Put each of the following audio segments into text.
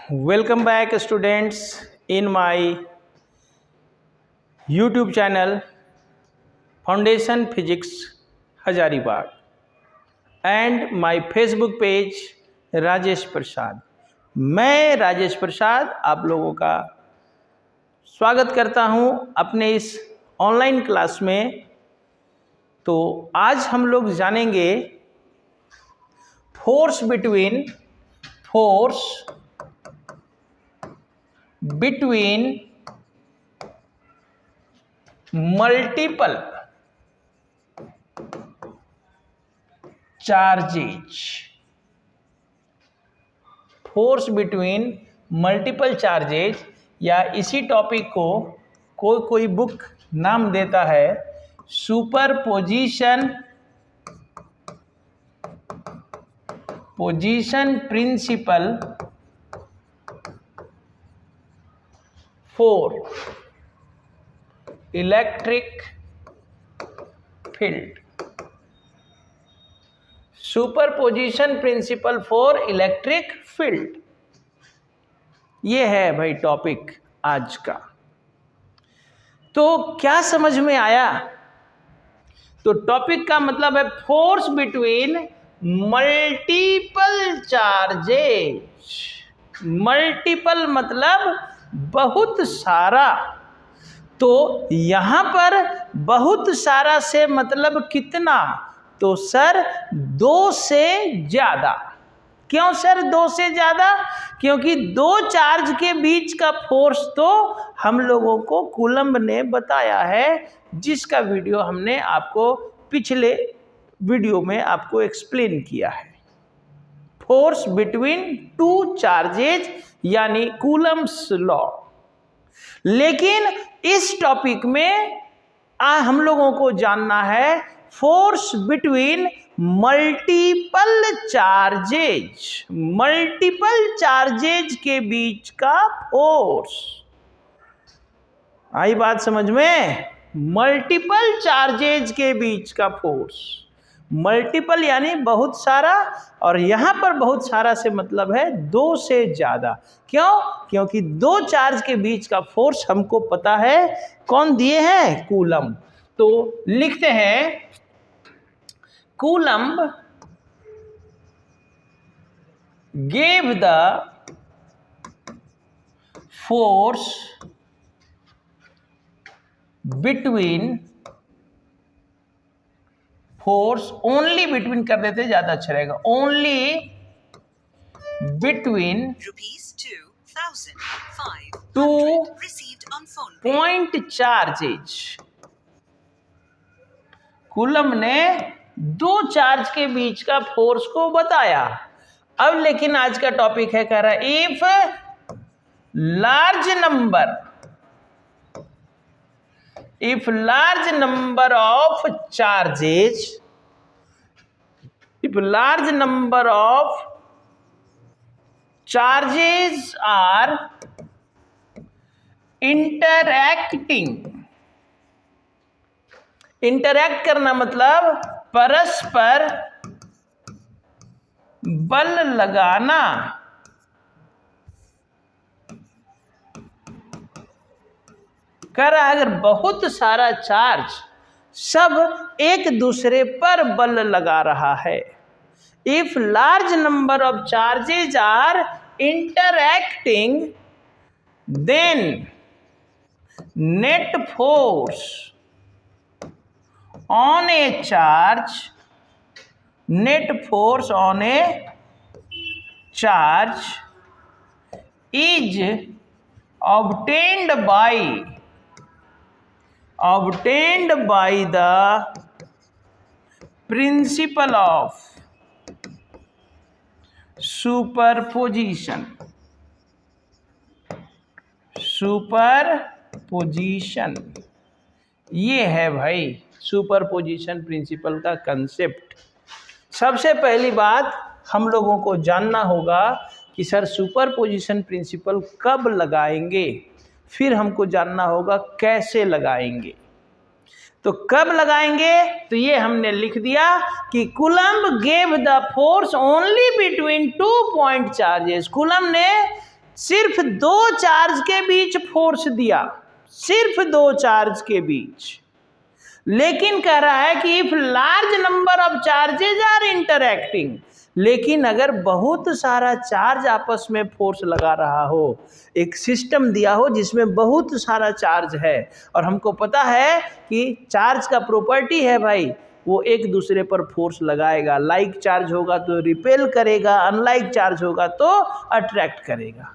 Welcome back, students, in my YouTube channel Foundation Physics Hazaribagh and my Facebook page Rajesh प्रसाद। मैं राजेश प्रसाद आप लोगों का स्वागत करता हूं अपने इस ऑनलाइन क्लास में। तो आज हम लोग जानेंगे force between multiple charges. Force between multiple charges या इसी टॉपिक को कोई बुक नाम देता है superposition principle for electric field. Superposition principle for electric field, ये है भाई टॉपिक आज का। तो क्या समझ में आया? तो टॉपिक का मतलब है force between multiple charges. Multiple मतलब बहुत सारा। तो यहां पर बहुत सारा से मतलब कितना? तो सर 2 से ज्यादा। क्यों सर 2 से ज्यादा? क्योंकि 2 चार्ज के बीच का फोर्स तो हम लोगों को कूलम्ब ने बताया है, जिसका वीडियो हमने आपको पिछले वीडियो में आपको एक्सप्लेन किया है। फोर्स बिटवीन 2 चार्जेज यानी कूलम्ब्स लॉ। लेकिन इस टॉपिक में हम लोगों को जानना है force between multiple charges. Multiple charges के बीच का फोर्स। आई बात समझ में? मल्टीपल चार्जेज के बीच का फोर्स। मल्टीपल यानी बहुत सारा, और यहां पर बहुत सारा से मतलब है 2 से ज्यादा। क्यों? क्योंकि 2 चार्ज के बीच का फोर्स हमको पता है, कौन दिए हैं? कूलम्ब। तो लिखते हैं coulomb gave the force only between कर देते ज्यादा अच्छा रहेगा। only between two point charges। Coulomb ने 2 चार्ज के बीच का फोर्स को बताया। अब लेकिन आज का टॉपिक है, कह रहा है if large number of charges are interact करना मतलब परस्पर बल लगाना। कह रहा है अगर बहुत सारा चार्ज सब एक दूसरे पर बल लगा रहा है, if large number of charges are interacting, then net force on a charge is obtained by the principle of superposition। ये है भाई सुपरपोजिशन प्रिंसिपल का कंसेप्ट। सबसे पहली बात हम लोगों को जानना होगा कि सर सुपरपोजिशन प्रिंसिपल कब लगाएंगे, फिर हमको जानना होगा कैसे लगाएंगे। तो कब लगाएंगे? तो ये हमने लिख दिया कि coulomb gave the force only between 2 point charges. Coulomb ने सिर्फ दो चार्ज के बीच फोर्स दिया, सिर्फ दो चार्ज के बीच, लेकिन कह रहा है कि if large number of charges are interacting, लेकिन अगर बहुत सारा चार्ज आपस में फोर्स लगा रहा हो, एक सिस्टम दिया हो जिसमें बहुत सारा चार्ज है, और हमको पता है कि चार्ज का प्रॉपर्टी है भाई, वो एक दूसरे पर फोर्स लगाएगा, लाइक चार्ज होगा तो रिपेल करेगा, अनलाइक चार्ज होगा तो अट्रैक्ट करेगा।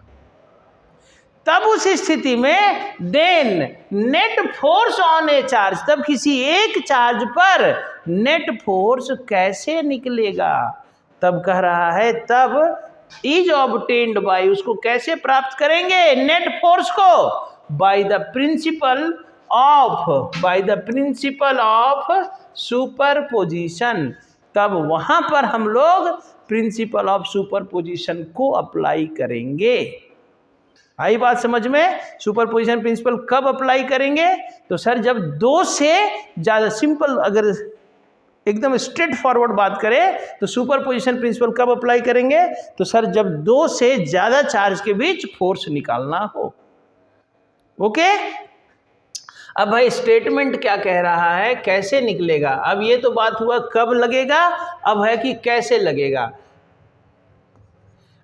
तब उस स्थिति में then net force on a charge, तब किसी एक चार्ज पर नेट फोर्स कैसे निकलेगा, तब कह रहा है तब इज ऑब्टेन्ड बाय, उसको कैसे प्राप्त करेंगे नेट फोर्स को, by the principle of superposition, तब वहां पर हम लोग प्रिंसिपल ऑफ सुपरपोजिशन को अप्लाई करेंगे। आई बात समझ में? सुपरपोजिशन प्रिंसिपल कब अप्लाई करेंगे? तो सर जब दो से ज्यादा, सिंपल अगर एकदम स्ट्रेट फॉरवर्ड बात करें तो सुपरपोजिशन प्रिंसिपल कब अप्लाई करेंगे? तो सर जब दो से ज्यादा चार्ज के बीच फोर्स निकालना हो। ओके, अब भाई स्टेटमेंट क्या कह रहा है, कैसे निकलेगा? अब ये तो बात हुआ कब लगेगा, अब है कि कैसे लगेगा।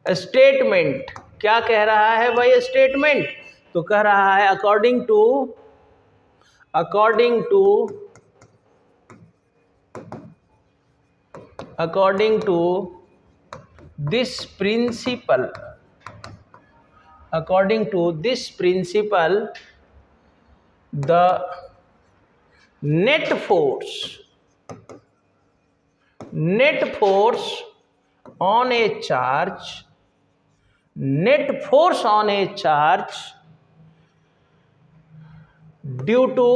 स्टेटमेंट क्या कह रहा है भाई? स्टेटमेंट तो कह रहा है according to this principle, the net force on a charge, due to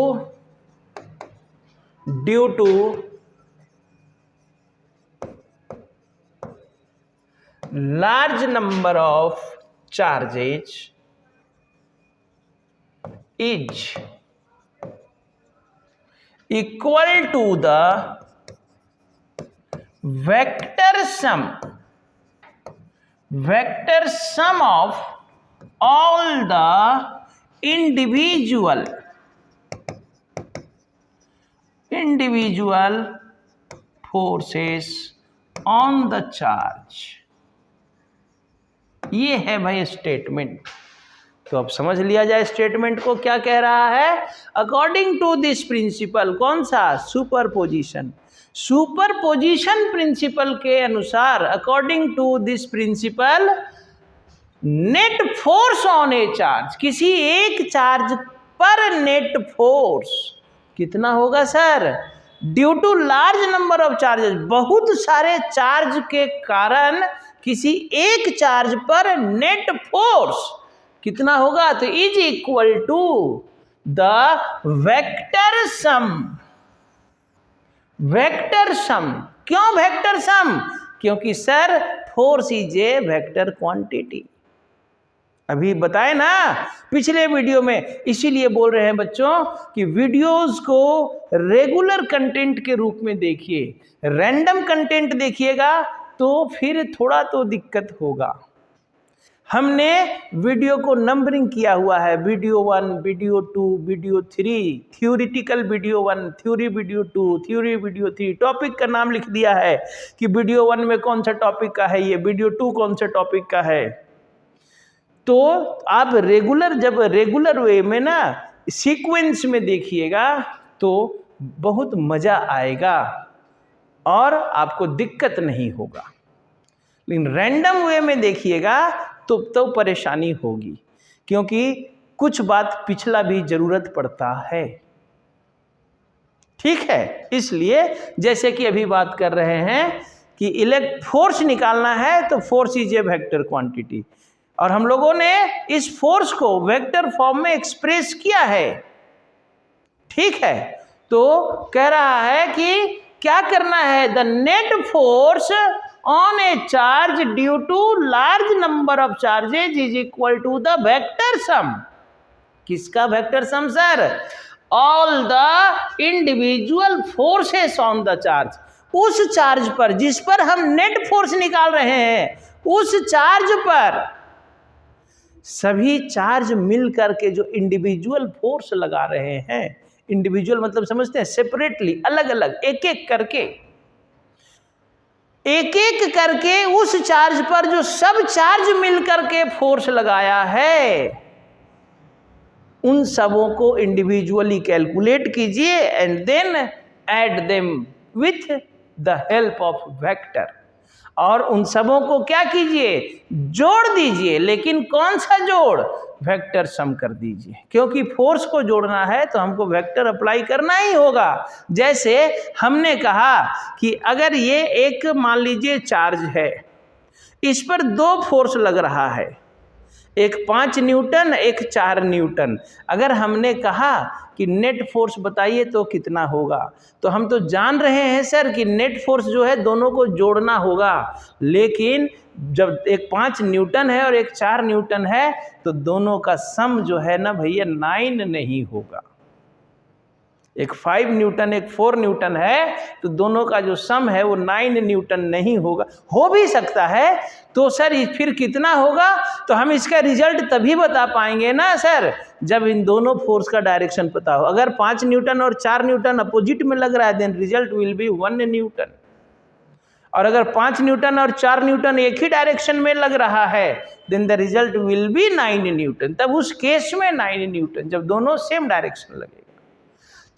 large number of charges is equal to the vector sum of all the individual forces on the charge। ये है भाई statement. तो अब समझ लिया जाए statement को क्या कह रहा है। अकॉर्डिंग टू दिस प्रिंसिपल, कौन सा? सुपरपोजिशन प्रिंसिपल के अनुसार, according to this principle, net force on a charge, किसी एक चार्ज पर नेट फोर्स कितना होगा sir? Due to large number of charges, बहुत सारे चार्ज के कारण किसी एक चार्ज पर नेट फोर्स कितना होगा? तो is equal to the vector sum. क्यों वेक्टर सम? क्योंकि sir force is a vector quantity, अभी बताए ना पिछले वीडियो में। इसीलिए बोल रहे हैं बच्चों कि वीडियोस को रेगुलर कंटेंट के रूप में देखिए, रैंडम कंटेंट देखिएगा तो फिर थोड़ा तो दिक्कत होगा। हमने वीडियो को नंबरिंग किया हुआ है, video 1, video 2, video 3, theoretical video 1, theory video 2, theory video 3, topic का नाम लिख दिया है कि वीडियो 1 में कौन सा टॉपिक का है, ये वीडियो 2 कौन सा टॉपिक का है। तो आप जब रेगुलर वे में ना सीक्वेंस में देखिएगा तो बहुत मजा आएगा और आपको दिक्कत नहीं होगा। लेकिन रैंडम वे में देखिएगा तो परेशानी होगी, क्योंकि कुछ बात पिछला भी जरूरत पड़ता है। ठीक है, इसलिए जैसे कि अभी बात कर रहे हैं कि फोर्स निकालना है तो force is a vector quantity, और हम लोगों ने इस फोर्स को वेक्टर फॉर्म में एक्सप्रेस किया है। ठीक है, तो कह रहा है कि क्या करना है? The net force on a charge due to large number of charges is equal to the vector sum. किसका vector sum sir? All the individual forces on the charge, उस चार्ज पर जिस पर हम नेट फोर्स निकाल रहे हैं, उस चार्ज पर सभी चार्ज मिल करके जो इंडिविजुअल फोर्स लगा रहे हैं, इंडिविजुअल मतलब समझते हैं, सेपरेटली, अलग अलग, एक एक करके उस चार्ज पर जो सब चार्ज मिल करके फोर्स लगाया है, उन सबों को इंडिविजुअली कैलकुलेट कीजिए and then add them with the help of vector, और उन सबों को क्या कीजिए, जोड़ दीजिए। लेकिन कौन सा जोड़, वेक्टर सम कर दीजिए, क्योंकि फोर्स को जोड़ना है तो हमको वेक्टर अप्लाई करना ही होगा। जैसे हमने कहा कि अगर ये एक मान लीजिए चार्ज है, इस पर 2 फोर्स लग रहा है, एक 5 न्यूटन, एक 4 न्यूटन। अगर हमने कहा कि नेट फोर्स बताइए तो कितना होगा, तो हम तो जान रहे हैं सर कि नेट फोर्स जो है दोनों को जोड़ना होगा, लेकिन जब एक 5 न्यूटन है और एक 4 न्यूटन है तो दोनों का सम जो है ना भैया 9 नहीं होगा। एक 5 न्यूटन एक 4 न्यूटन है तो दोनों का जो सम है वो 9 न्यूटन नहीं होगा। हो भी सकता है तो सर फिर कितना होगा, तो हम इसका रिजल्ट तभी बता पाएंगे ना सर जब इन दोनों फोर्स का डायरेक्शन पता हो। अगर 5 न्यूटन और 4 न्यूटन अपोजिट में लग रहा है then result will be 1 newton, और अगर 5 न्यूटन और 4 न्यूटन एक ही डायरेक्शन में लग रहा है then the result will be 9 newton. तब उस केस में 9 न्यूटन जब दोनों सेम डायरेक्शन लगेगा।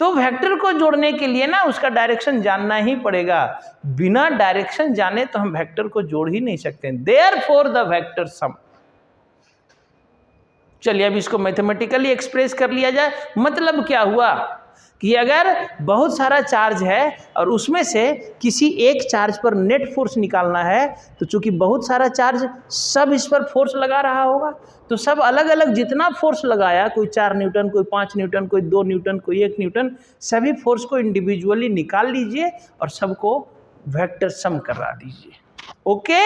तो वेक्टर को जोड़ने के लिए ना उसका डायरेक्शन जानना ही पड़ेगा, बिना डायरेक्शन जाने तो हम वेक्टर को जोड़ ही नहीं सकते। देयरफॉर द वेक्टर सम। चलिए अब इसको मैथमेटिकली एक्सप्रेस कर लिया जाए। मतलब क्या हुआ कि अगर बहुत सारा चार्ज है और उसमें से किसी एक चार्ज पर नेट फोर्स निकालना है, तो चूंकि बहुत सारा चार्ज सब इस पर फोर्स लगा रहा होगा, तो सब अलग अलग जितना फोर्स लगाया, कोई 4 न्यूटन, कोई 5 न्यूटन, कोई 2 न्यूटन, कोई 1 न्यूटन, सभी फोर्स को इंडिविजुअली निकाल लीजिए और सबको वेक्टर सम करा दीजिए। ओके,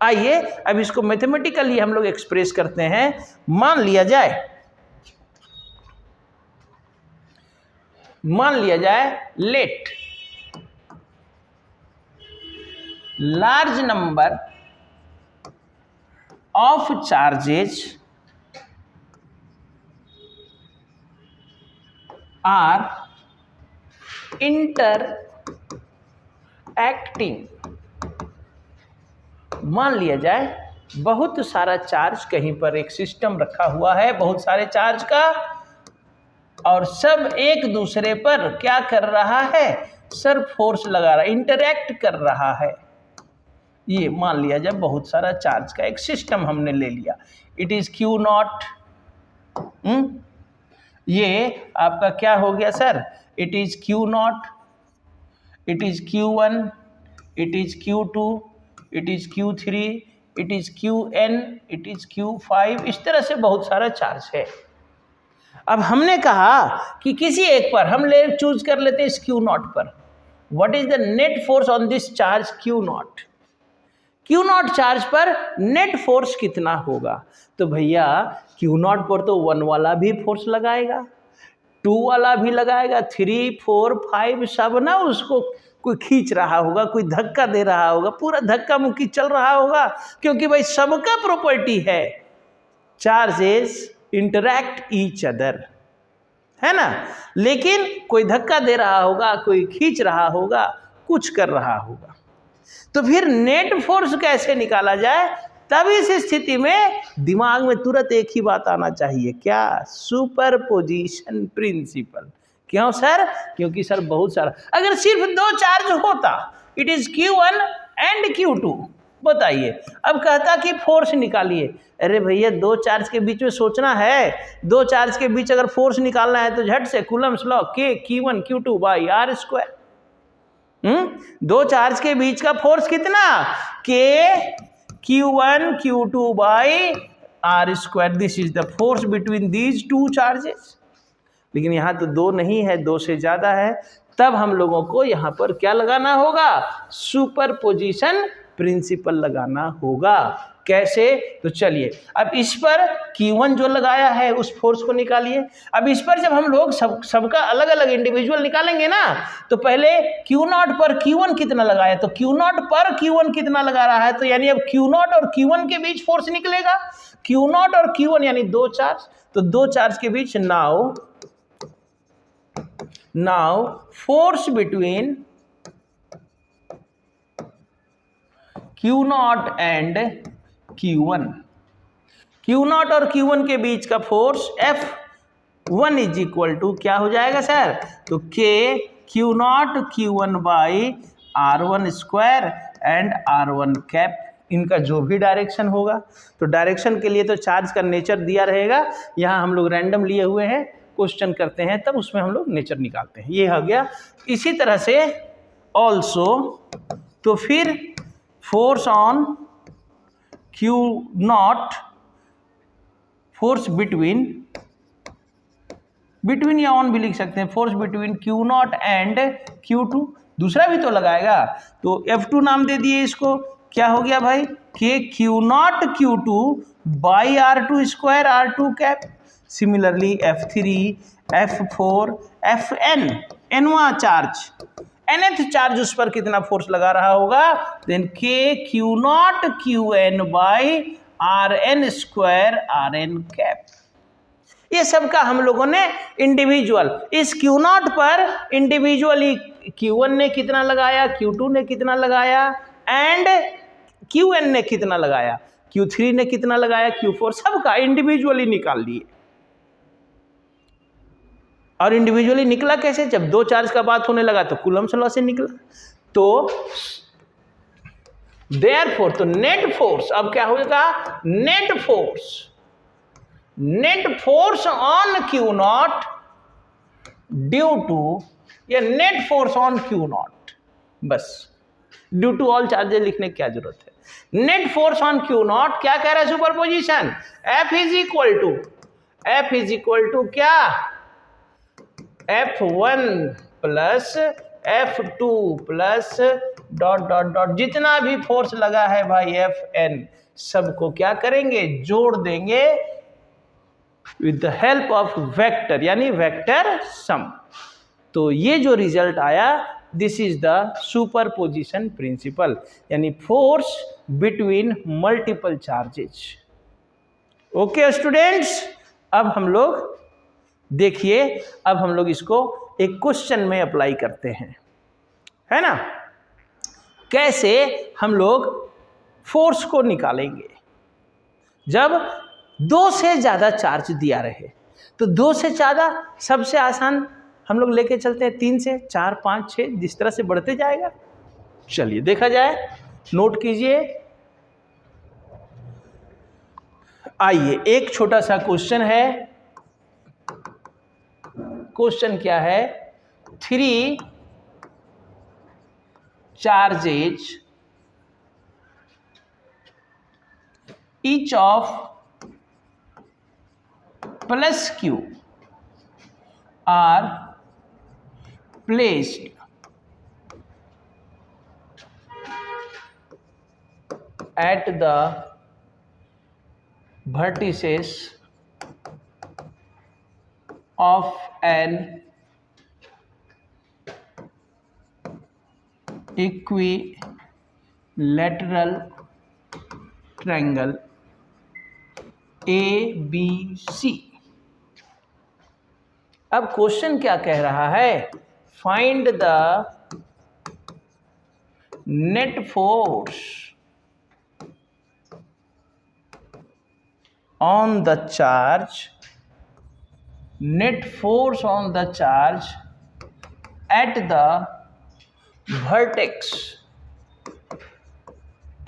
आइए अब इसको मैथमेटिकली हम लोग एक्सप्रेस करते हैं। मान लिया जाए let large number of charges are interacting. मान लिया जाए बहुत सारा चार्ज कहीं पर एक सिस्टम रखा हुआ है, बहुत सारे चार्ज का, और सब एक दूसरे पर क्या कर रहा है सर, फोर्स लगा रहा है, इंटरैक्ट कर रहा है। ये मान लिया जाए बहुत सारा चार्ज का एक सिस्टम हमने ले लिया। इट इज क्यू नॉट, ये आपका क्या हो गया sir, it is Q not, it is Q1, it is Q2, it is Q3, it is Qn, it is Q5। इस तरह से बहुत सारा चार्ज है। अब हमने कहा कि किसी एक पर हम चूज कर लेते हैं इस Q0 पर। What is the net force on this charge Q0? Q0 charge पर नेट फोर्स कितना होगा? तो भैया Q0 पर तो 1 वाला भी फोर्स लगाएगा, 2 वाला भी लगाएगा, 3, 4, 5 सब ना उसको कोई खींच रहा होगा, कोई धक्का दे रहा होगा, पूरा धक्का मुक्की चल रहा होगा, क्योंकि भाई सबका प्रॉपर्टी है चार्जेस इंटरैक्ट ईच अदर, है ना। लेकिन कोई धक्का दे रहा होगा, कोई खींच रहा होगा, कुछ कर रहा होगा। तो फिर नेट फोर्स कैसे निकाला जाए? तब इस स्थिति में दिमाग में तुरंत एक ही बात आना चाहिए, क्या? Superposition principle. क्यों सर? क्योंकि सर बहुत सारा, अगर सिर्फ 2 चार्ज होता, it is Q1 and Q2, बताइए, अब कहता कि फोर्स निकालिए। अरे भैया 2 चार्ज के बीच में सोचना है, 2 चार्ज के बीच अगर फोर्स निकालना है तो झट से Coulomb's law K Q1 Q2 by R²। 2 charge के बीच का फोर्स कितना? K Q1 Q2 by R²। This is the force between these 2 charges. लेकिन यहाँ तो 2 नहीं है, 2 से ज्यादा है। तब हम लोगों को यहाँ पर क्या लगाना होगा? सुपरपोजिशन प्रिंसिपल लगाना होगा। कैसे? तो चलिए अब इस पर Q1 जो लगाया है उस फोर्स को निकालिए। अब इस पर जब हम लोग सबका अलग अलग इंडिविजुअल निकालेंगे ना, तो पहले Q0 पर Q1 कितना लगाया, तो Q0 पर Q1 कितना लगा रहा है, तो यानी अब Q0 और Q1 के बीच फोर्स निकलेगा। Q0 और Q1 यानी दो चार्ज, तो दो चार्ज के बीच now force between Q0 and Q1, Q0 और Q1 के बीच का force F1 is equal to क्या हो जाएगा सर, तो K Q0 Q1 by R1 square and R1 cap, इनका जो भी डायरेक्शन होगा। तो डायरेक्शन के लिए तो चार्ज का नेचर दिया रहेगा, यहाँ हम लोग रैंडम लिए हुए हैं, क्वेश्चन करते हैं तब उसमें हम लोग नेचर निकालते हैं, ये हो गया। इसी तरह से ऑल्सो, तो फिर force on Q0, force between या ऑन भी लिख सकते हैं, force between Q0 and Q2, दूसरा भी तो लगाएगा, तो F2 नाम दे दिए इसको, क्या हो गया भाई, K Q0 Q2 by R2 square R2 cap. Similarly F3 F4 Fn, nवां चार्ज, nth चार्ज उस पर कितना फोर्स लगा रहा होगा, then K Q0 Qn by Rn square Rn cap. ये सब का हम लोगों ने इंडिविजुअल, इस Q0 पर इंडिविजुअली Q1 ने कितना लगाया, Q2 ने कितना लगाया एंड Qn ने कितना लगाया, Q3 ने कितना लगाया, Q4, सबका इंडिविजुअली निकाल लिए। और इंडिविजुअली निकला कैसे, जब दो चार्ज का बात होने लगा तो कूलम्ब्स लॉ से निकला। तो देयरफॉर, तो नेट फोर्स अब क्या होगा, net force on Q0 due to, या नेट फोर्स ऑन Q0, बस ड्यू टू ऑल चार्जेस लिखने की क्या जरूरत है। नेट फोर्स ऑन Q0 क्या कह रहा है, superposition, F is equal to क्या, F1 plus F2 plus dot dot dot, जितना भी फोर्स लगा है भाई Fn, सबको क्या करेंगे, जोड़ देंगे with the help of vector, यानी वेक्टर सम। तो ये जो रिजल्ट आया, this is the superposition principle, यानी force between multiple charges. Okay students, अब हम लोग देखिए, अब हम लोग इसको एक क्वेश्चन में अप्लाई करते हैं, है ना, कैसे हम लोग फोर्स को निकालेंगे जब दो से ज्यादा चार्ज दिया रहे। तो दो से ज्यादा सबसे आसान हम लोग लेके चलते हैं, 3 से 4 5 6, जिस तरह से बढ़ते जाएगा। चलिए देखा जाए, नोट कीजिए। आइए, एक छोटा सा क्वेश्चन है। क्वेश्चन क्या है, 3 charges each of plus Q are placed at the vertices of an equilateral triangle ABC। अब क्वेश्चन क्या कह रहा है, find the net force on the charge, net force on the charge at the vertex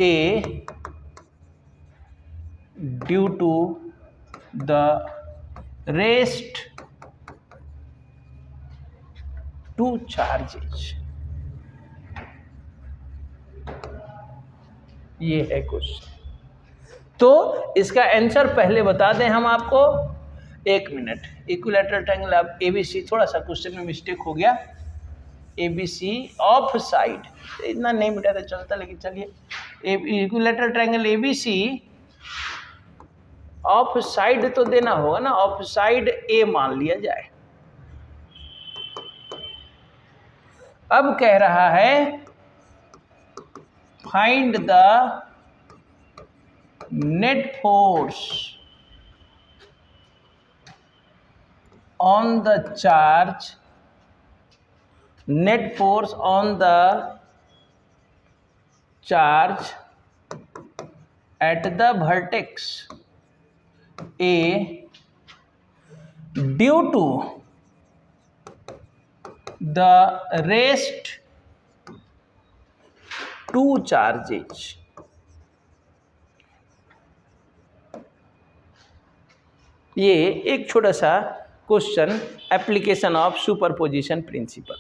A due to the rest two charges। ये है question. तो इसका answer पहले बता दें हम आपको, 1 मिनट। इक्विलैटरल ट्रायंगल, अब ABC, थोड़ा सा क्वेश्चन में मिस्टेक हो गया, ABC ऑफ साइड, इतना नहीं मिटा तो चलता, लेकिन चलिए, equilateral triangle ABC of side तो देना होगा ना, ऑफ साइड A मान लिया जाए। अब कह रहा है find the net force on the charge, net force on the charge at the vertex A due to the rest two charges. ये एक छोटा सा question, application of superposition principle.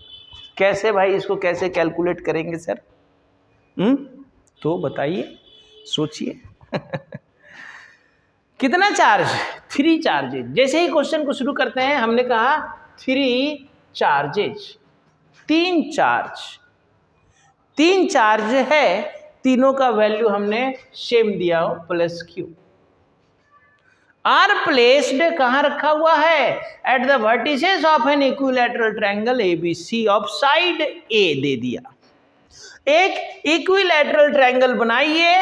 कैसे भाई इसको कैसे कैलकुलेट करेंगे सर? तो बताइए, सोचिए। कितना चार्ज? 3 चार्जेज। जैसे ही क्वेश्चन को शुरू करते हैं हमने कहा 3 चार्जेज, 3 चार्ज है, तीनों का वैल्यू हमने सेम दिया हो, प्लस क्यू। आर प्लेस्ड कहाँ रखा हुआ है? At the vertices of an equilateral triangle ABC of side A दे दिया। एक इक्विलैटरल ट्रायंगल बनाइए।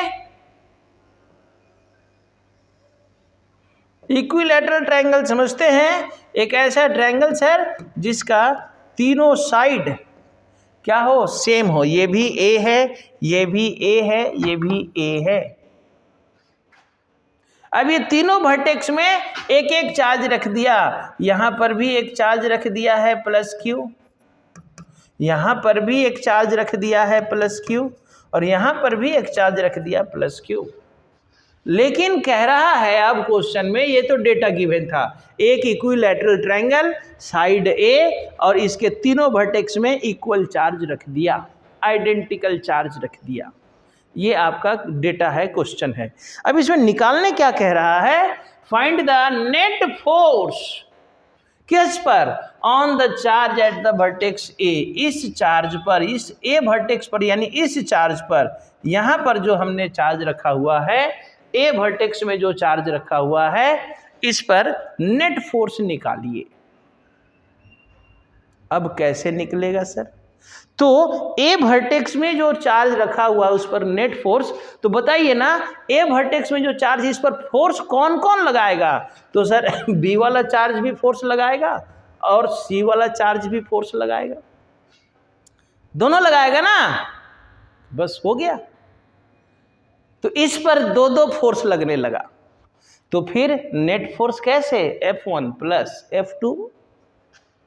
इक्विलैटरल ट्रायंगल समझते हैं, एक ऐसा ट्रायंगल सर जिसका तीनों साइड क्या हो? सेम हो। ये भी A है, ये भी A है, ये भी A है। अब ये तीनों वर्टेक्स में एक एक चार्ज रख दिया। यहां पर भी एक चार्ज रख दिया है प्लस क्यू, यहां पर भी एक चार्ज रख दिया है प्लस क्यू, और यहां पर भी एक चार्ज रख दिया प्लस क्यू। लेकिन कह रहा है अब क्वेश्चन में, ये तो डेटा गिवन था, एक इक्विलैटरल ट्रायंगल साइड ए और इसके तीनों वर्टेक्स में इक्वल चार्ज रख दिया, आइडेंटिकल चार्ज रख दिया। ये आपका डेटा है, क्वेश्चन है। अब इसमें निकालने क्या कह रहा है? फाइंड द नेट फोर्स किस पर? On the charge at the vertex ए, इस चार्ज पर, इस ए वर्टेक्स पर, यानी इस चार्ज पर, यहां पर जो हमने चार्ज रखा हुआ है, ए वर्टेक्स में जो चार्ज रखा हुआ है, इस पर नेट फोर्स निकालिए। अब कैसे निकलेगा सर? तो ए वर्टेक्स में जो चार्ज रखा हुआ है उस पर नेट फोर्स, तो बताइए ना, ए वर्टेक्स में जो चार्ज, इस पर फोर्स कौन कौन लगाएगा? तो सर बी वाला चार्ज भी फोर्स लगाएगा और सी वाला चार्ज भी फोर्स लगाएगा, दोनों लगाएगा ना, बस हो गया। तो इस पर दो दो फोर्स लगने लगा, तो फिर नेट फोर्स कैसे? F1 प्लस F2,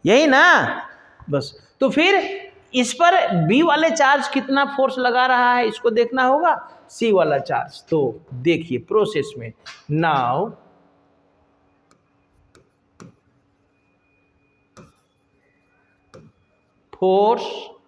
यही ना, बस। तो फिर इस पर बी वाले चार्ज कितना फोर्स लगा रहा है, इसको देखना होगा, सी वाला चार्ज। तो देखिए प्रोसेस में, now force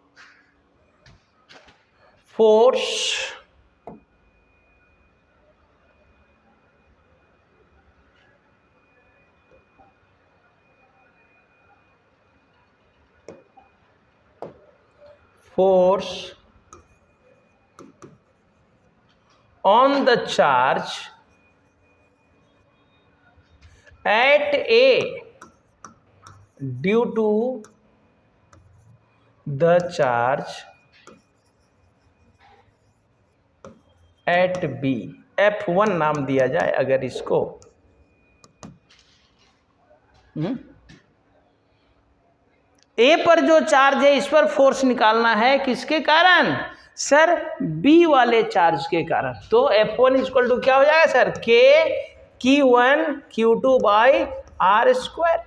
on the charge at A due to the charge at B, F1 नाम दिया जाए अगर इसको। ए पर जो चार्ज है इस पर फोर्स निकालना है, किसके कारण सर? बी वाले चार्ज के कारण। तो F1 इक्वल टू क्या हो जाएगा sir? K Q1 by R square.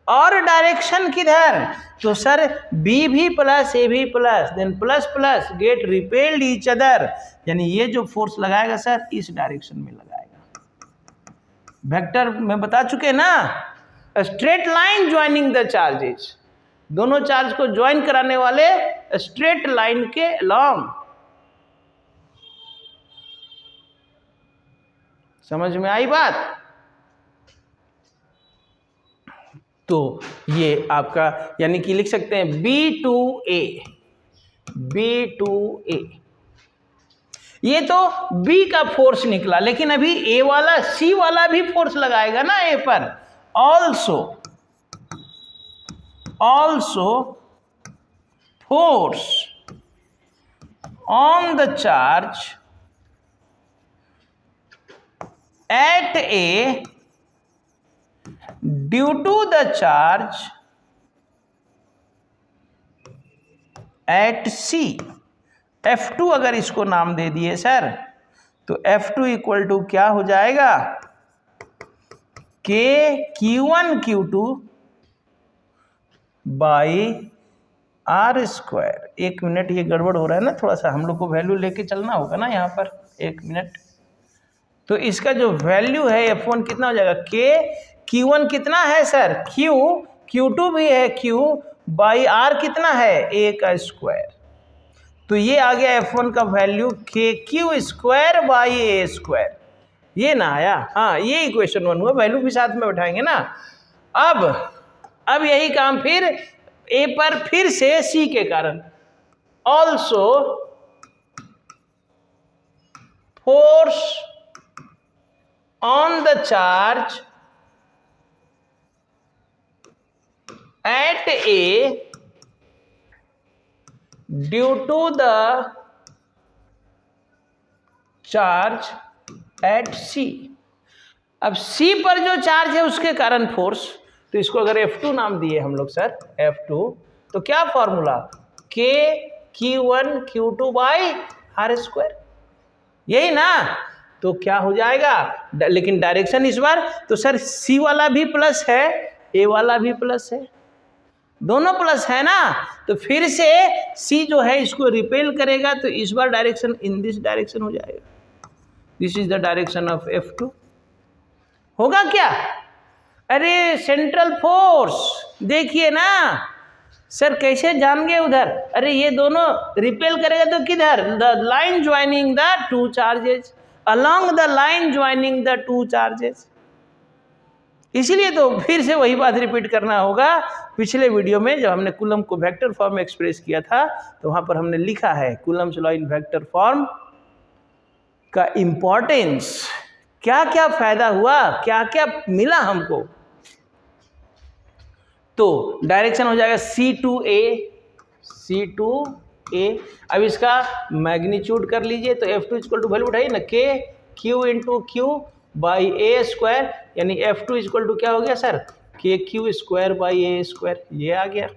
और डायरेक्शन किधर? तो सर बी भी प्लस ए भी plus, then plus plus get repelled each other, यानी ये जो फोर्स लगाएगा सर इस डायरेक्शन में लगाएगा। वेक्टर में बता चुके ना, straight line joining the charges, दोनों चार्ज को ज्वाइन कराने वाले स्ट्रेट लाइन के अलोंग। समझ में आई बात? तो ये आपका, यानी कि लिख सकते हैं B2A, ये तो B का फोर्स निकला, लेकिन अभी A वाला, C वाला भी फोर्स लगाएगा ना A पर। also force on the charge at A due to the charge at C. F2 अगर इसको नाम दे दिए सर तो F2 इक्वल टू क्या हो जाएगा, के Q1 बाई आर स्क्वायर। एक मिनट, ये गड़बड़ हो रहा है ना थोड़ा सा, हम लोग को वैल्यू लेके चलना होगा ना यहाँ पर, एक मिनट। तो इसका जो वैल्यू है F1 कितना हो जाएगा, के Q1 कितना है सर, Q2 भी है Q बाई आर कितना है, ए का स्क्वायर। तो ये आ गया F1 का वैल्यू के Q square by A square, ये ना आया। हाँ, ये इक्वेशन 1 हुआ, वैल्यू भी साथ में बैठाएंगे ना। अब यही काम फिर ए पर फिर से सी के कारण, also force on the charge at A due to the charge at C. अब सी पर जो चार्ज है उसके कारण फोर्स, तो इसको अगर F2 नाम दिए हम लोग सर, F2, तो क्या फॉर्मूला, के Q1 बाई आर स्क्वायर, यही ना। तो क्या हो जाएगा, लेकिन डायरेक्शन इस बार तो सर सी वाला भी प्लस है, ए वाला भी प्लस है, दोनों प्लस है ना। तो फिर से सी जो है इसको रिपेल करेगा, तो इस बार डायरेक्शन इन दिस डायरेक्शन हो जाएगा। This is the direction of F2। होगा क्या, अरे सेंट्रल फोर्स देखिए ना सर, कैसे जान गए उधर, अरे ये दोनों रिपेल करेगा तो किधर, the line joining the two charges, along the line joining the two charges. इसीलिए तो फिर से वही बात रिपीट करना होगा। पिछले वीडियो में जब हमने कूलम को वेक्टर फॉर्म में एक्सप्रेस किया था, तो वहां पर हमने लिखा है Coulomb's law in vector form का इंपॉर्टेंस, क्या क्या फायदा हुआ, क्या क्या मिला हमको। तो डायरेक्शन हो जाएगा C2A। अब इसका मैग्नीट्यूड कर लीजिए, तो F2 इक्वल टू वैल्यू उठाइए ना, के Q into Q by A square, यानी F2 इक्वल टू क्या हो गया सर, के Q square by A square, ये आ गया।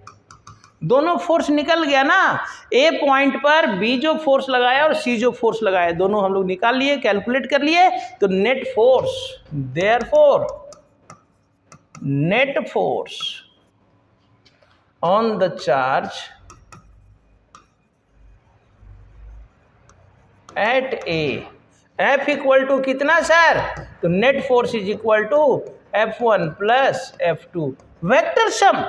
दोनों फोर्स निकल गया ना, ए पॉइंट पर बी जो फोर्स लगाया और सी जो फोर्स लगाया, दोनों हम लोग निकाल लिए, कैलकुलेट कर लिए। तो net force, therefore net force on the charge at A, F equal to कितना सर, तो net force is equal to F1 plus F2 vector sum.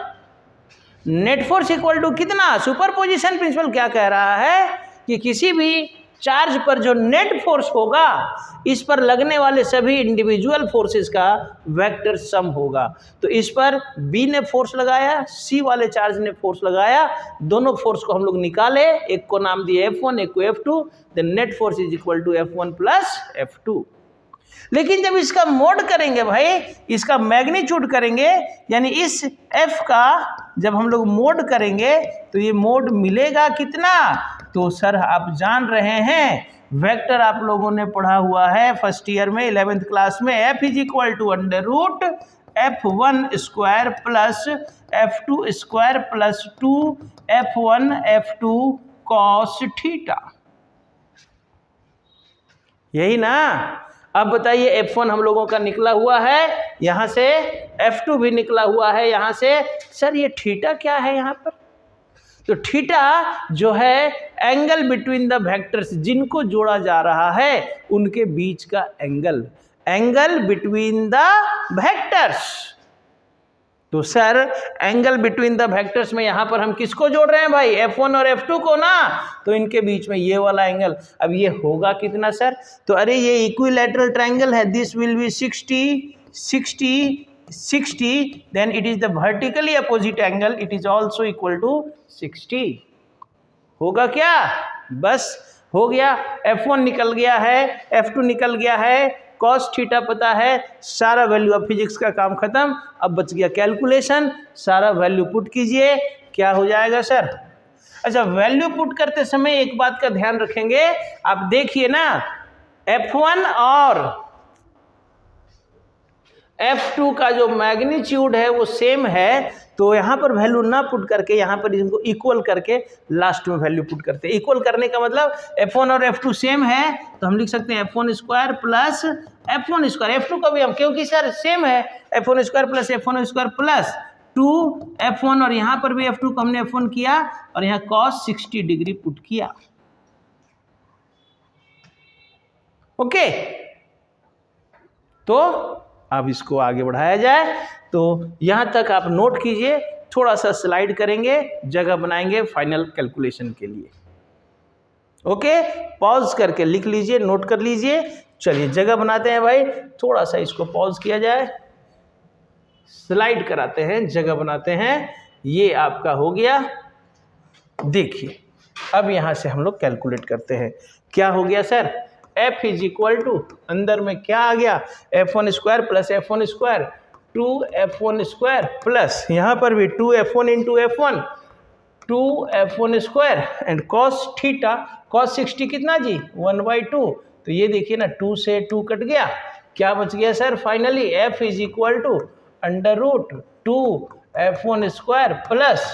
Net force equal to कितना, सुपरपोजिशन प्रिंसिपल क्या कह रहा है कि किसी भी चार्ज पर जो नेट फोर्स होगा, इस पर लगने वाले सभी इंडिविजुअल फोर्सेस का वेक्टर सम होगा। तो इस पर बी ने फोर्स लगाया, सी वाले चार्ज ने फोर्स लगाया, दोनों फोर्स को हम लोग निकाले, एक को नाम दिए F1, एक को F2, the net force is equal to F1 plus F2। लेकिन जब इसका मोड करेंगे भाई, इसका मैग्नीट्यूड करेंगे, यानी इस F का जब हम लोग मोड करेंगे तो ये मोड मिलेगा कितना, तो सर आप जान रहे हैं, वेक्टर आप लोगों ने पढ़ा हुआ है फर्स्ट ईयर में 11th क्लास में, F is equal to under root F1 square plus F2 square plus 2F1 F2 cos theta, यही ना। अब बताइए F1 हम लोगों का निकला हुआ है, यहाँ से F2 भी निकला हुआ है यहाँ से। सर ये थीटा क्या है यहाँ पर, तो थीटा जो है एंगल बिटवीन द वेक्टर्स, जिनको जोड़ा जा रहा है उनके बीच का angle, angle between the vectors. तो sir angle between the vectors में यहाँ पर हम किसको जोड़ रहे हैं भाई, F1 और F2 को ना, तो इनके बीच में ये वाला एंगल। अब ये होगा कितना सर, तो अरे ये इक्विलैटरल ट्रायंगल है, this will B 60, then it is the vertically opposite angle, it is also equal to 60। होगा क्या, बस हो गया, F1 निकल गया है, F2 निकल गया है, कॉस थीटा पता है, सारा वैल्यू अब फिजिक्स का काम खत्म। अब बच गया कैलकुलेशन, सारा वैल्यू पुट कीजिए, क्या हो जाएगा सर। अच्छा, वैल्यू पुट करते समय एक बात का ध्यान रखेंगे, आप देखिए ना, F1 और F2 का जो मैग्नीट्यूड है वो सेम है, तो यहाँ पर वैल्यू ना पुट करके यहाँ पर इनको इक्वल करके लास्ट में वैल्यू पुट करते हैं। इक्वल करने का मतलब F1 और F2 सेम है तो हम लिख सकते हैं F1 square plus F1 square. F2 का भी हम, क्योंकि सर सेम है, F1 square plus F1 square plus 2F1 और यहाँ पर भी F2 को हमने F1 किया और यहाँ cos 60 डिग्री पुट किया। ओके, तो अब इसको आगे बढ़ाया जाए। तो यहाँ तक आप नोट कीजिए, थोड़ा सा स्लाइड करेंगे, जगह बनाएंगे फाइनल कैलकुलेशन के लिए। ओके, पॉज करके लिख लीजिए, नोट कर लीजिए। चलिए जगह बनाते हैं भाई, थोड़ा सा इसको पॉज किया जाए, स्लाइड कराते हैं, जगह बनाते हैं। ये आपका हो गया। देखिए अब यहाँ से हम लोग कैलकुलेट करते हैं। क्या हो गया sir? F is equal to, अंदर में क्या आ गया, F1 square plus F1 square 2F1 square plus यहाँ पर भी 2F1 into F1 2F1 square and cos theta, cos 60 कितना जी 1/2। तो ये देखिए ना, 2 से 2 कट गया, क्या बच गया sir? Finally F is equal to under root 2F1 square plus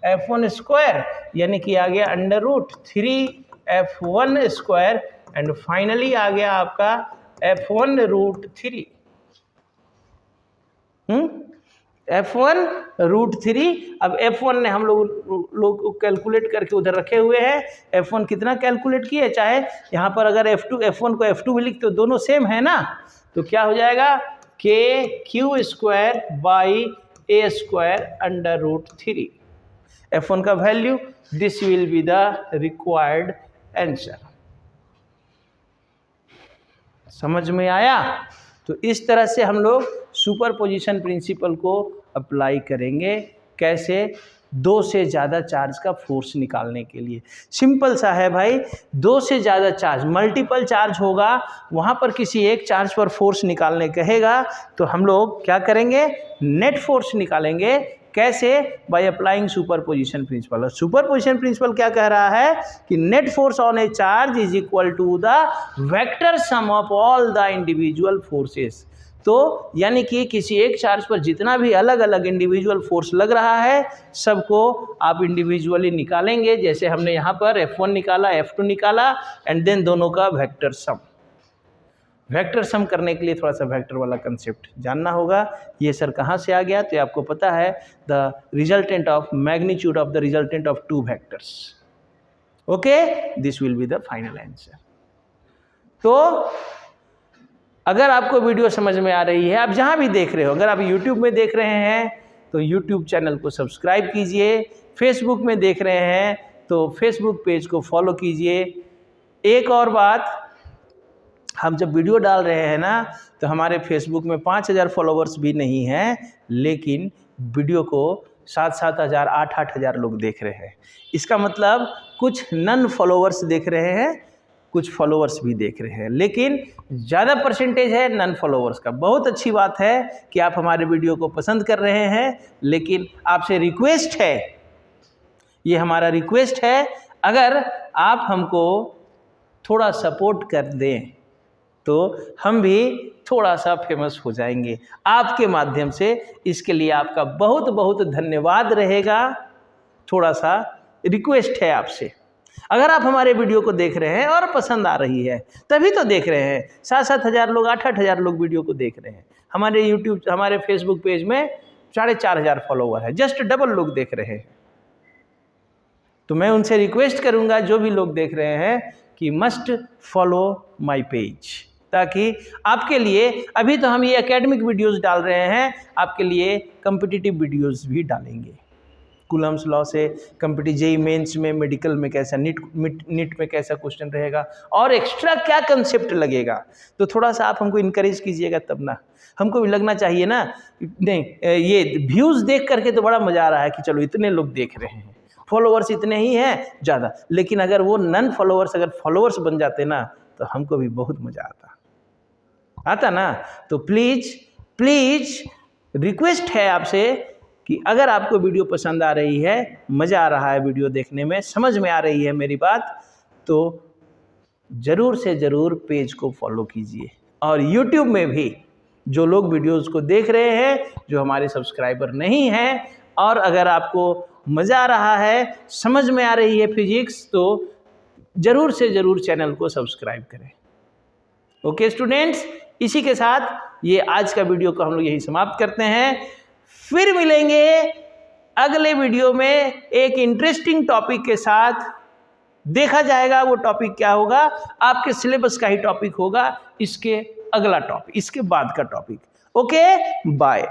F1 square, यानी कि आ गया under root 3F1 square and finally आ गया आपका F1 रूट 3। F1 root 3। अब F1 ने हम लोग कैलकुलेट करके उधर रखे हुए हैं। F1 कितना कैलकुलेट किए, चाहे यहाँ पर अगर F1 को F2 भी लिखते हो, दोनों सेम है ना, तो क्या हो जाएगा KQ square by A square under root 3। F1 का value, this will be the required answer. समझ में आया? तो इस तरह से हम लोग सुपरपोजिशन प्रिंसिपल को अप्लाई करेंगे। कैसे? दो से ज़्यादा चार्ज का फोर्स निकालने के लिए। सिंपल सा है भाई, दो से ज़्यादा चार्ज, मल्टीपल चार्ज होगा, वहाँ पर किसी एक चार्ज पर फोर्स निकालने कहेगा तो हम लोग क्या करेंगे, नेट फोर्स निकालेंगे। कैसे? By applying superposition principle. और सुपरपोजिशन प्रिंसिपल क्या कह रहा है कि net force on a charge is equal to the vector sum of all the individual forces. तो यानी कि किसी एक चार्ज पर जितना भी अलग अलग इंडिविजुअल फोर्स लग रहा है, सबको आप इंडिविजुअली निकालेंगे। जैसे हमने यहाँ पर F1 निकाला, F2 निकाला एंड देन दोनों का वेक्टर सम। वेक्टर सम करने के लिए थोड़ा सा वेक्टर वाला कंसेप्ट जानना होगा। ये सर कहाँ से आ गया? तो आपको पता है, the resultant of magnitude of the resultant of two vectors. Okay, this will be the final answer. तो अगर आपको वीडियो समझ में आ रही है, आप जहाँ भी देख रहे हो, अगर आप यूट्यूब में देख रहे हैं तो यूट्यूब चैनल को सब्सक्राइब कीजिए, फेसबुक में देख रहे हैं तो फेसबुक पेज को फॉलो कीजिए। एक और बात, हम जब वीडियो डाल रहे हैं ना, तो हमारे फेसबुक में 5000 फॉलोवर्स भी नहीं हैं, लेकिन वीडियो को 7-7 हज़ार 8-8 हज़ार लोग देख रहे हैं। इसका मतलब कुछ नन फॉलोवर्स देख रहे हैं, कुछ फॉलोवर्स भी देख रहे हैं, लेकिन ज़्यादा परसेंटेज है नन फॉलोवर्स का। बहुत अच्छी बात है कि आप हमारे वीडियो को पसंद कर रहे हैं, लेकिन आपसे रिक्वेस्ट है, ये हमारा रिक्वेस्ट है, अगर आप हमको थोड़ा सपोर्ट कर दें तो हम भी थोड़ा सा फेमस हो जाएंगे आपके माध्यम से। इसके लिए आपका बहुत बहुत धन्यवाद रहेगा। थोड़ा सा रिक्वेस्ट है आपसे, अगर आप हमारे वीडियो को देख रहे हैं और पसंद आ रही है, तभी तो देख रहे हैं। 7-7 हज़ार लोग, 8-8 हज़ार लोग वीडियो को देख रहे हैं। हमारे यूट्यूब, हमारे फेसबुक पेज में 4,500 हज़ार फॉलोवर है, जस्ट डबल लोग देख रहे हैं। तो मैं उनसे रिक्वेस्ट करूंगा, जो भी लोग देख रहे हैं, कि मस्ट फॉलो माय पेज, ताकि आपके लिए, अभी तो हम ये एकेडमिक वीडियोस डाल रहे हैं, आपके लिए कॉम्पिटिटिव वीडियोस भी डालेंगे। कूलम्स लॉ से कॉम्पिटिटिव जेईई मेंस में, मेडिकल में कैसा, नीट में कैसा क्वेश्चन रहेगा और एक्स्ट्रा क्या कंसेप्ट लगेगा। तो थोड़ा सा आप हमको इनकरेज कीजिएगा, तब ना हमको भी लगना चाहिए ना। नहीं, ये व्यूज़ देख करके तो बड़ा मज़ा आ रहा है कि चलो इतने लोग देख रहे हैं, फॉलोवर्स इतने ही हैं ज़्यादा, लेकिन अगर वो नन फॉलोवर्स अगर फॉलोवर्स बन जाते ना, तो हमको भी बहुत मज़ा आता ना। तो प्लीज़ रिक्वेस्ट है आपसे कि अगर आपको वीडियो पसंद आ रही है, मज़ा आ रहा है वीडियो देखने में, समझ में आ रही है मेरी बात, तो ज़रूर से ज़रूर पेज को फॉलो कीजिए। और यूट्यूब में भी जो लोग वीडियोस को देख रहे हैं, जो हमारे सब्सक्राइबर नहीं हैं, और अगर आपको मज़ा आ रहा है, समझ में आ रही है फिजिक्स, तो ज़रूर से ज़रूर चैनल को सब्सक्राइब करें। ओके स्टूडेंट्स, इसी के साथ ये आज का वीडियो को हम लोग यही समाप्त करते हैं। फिर मिलेंगे अगले वीडियो में एक इंटरेस्टिंग टॉपिक के साथ। देखा जाएगा वो टॉपिक क्या होगा, आपके सिलेबस का ही टॉपिक होगा, इसके अगला टॉपिक, इसके बाद का टॉपिक। Okay, bye.